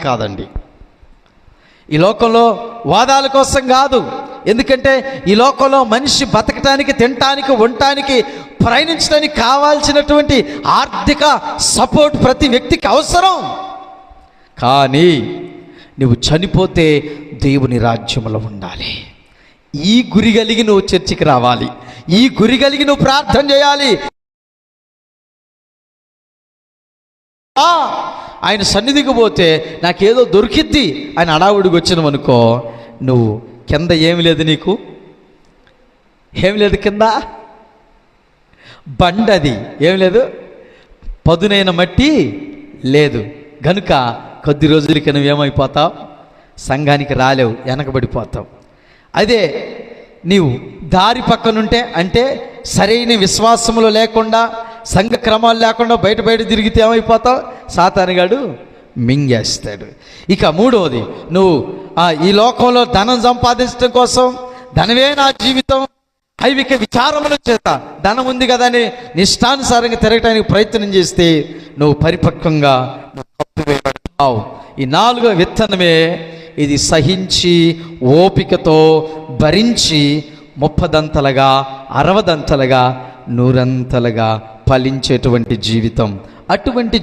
కాదండి. ఈ లోకంలో వాదాల కోసం కాదు. ఎందుకంటే ఈ లోకంలో మనిషి బతకటానికి, తినటానికి, ఉండటానికి, ప్రయాణించడానికి కావాల్సినటువంటి ఆర్థిక సపోర్ట్ ప్రతి వ్యక్తికి అవసరం. కానీ నువ్వు చనిపోతే దేవుని రాజ్యంలో ఉండాలి. ఈ గురి కలిగి నువ్వు చర్చికి రావాలి. ఈ గురి కలిగి నువ్వు ప్రార్థన చేయాలి. ఆయన సన్నిధికి పోతే నాకేదో దొరికిద్ది ఆయన అడావుడికి వచ్చినావు అనుకో, నువ్వు కింద ఏమి లేదు, నీకు ఏమి లేదు, కింద బండది ఏమి లేదు, పదునైన మట్టి లేదు. గనుక కొద్ది రోజులకి నువ్వేమైపోతావు, సంఘానికి రాలేవు, వెనకబడిపోతావు. అదే నీవు దారి పక్కనుంటే, అంటే సరైన విశ్వాసములు లేకుండా, సంఘ క్రమాలు లేకుండా బయట తిరిగితే ఏమైపోతావు, సాతానుగాడు మింగేస్తాడు. ఇక మూడవది, నువ్వు ఈ లోకంలో ధనం సంపాదించడం కోసం, ధనమే నా జీవితం, ఐవిక విచారముల చేత ధనం ఉంది కదా అని నిష్టానుసారంగా తిరగటానికి ప్రయత్నం చేస్తే నువ్వు పరిపక్వంగా తప్పివేయబడతావు. ఈ 4వ విత్తనమే ఇది సహించి ఓపికతో భరించి 30దంతలుగా, 60దంతలుగా, 100ంతలుగా ఫలించేటువంటి జీవితం. అటువంటి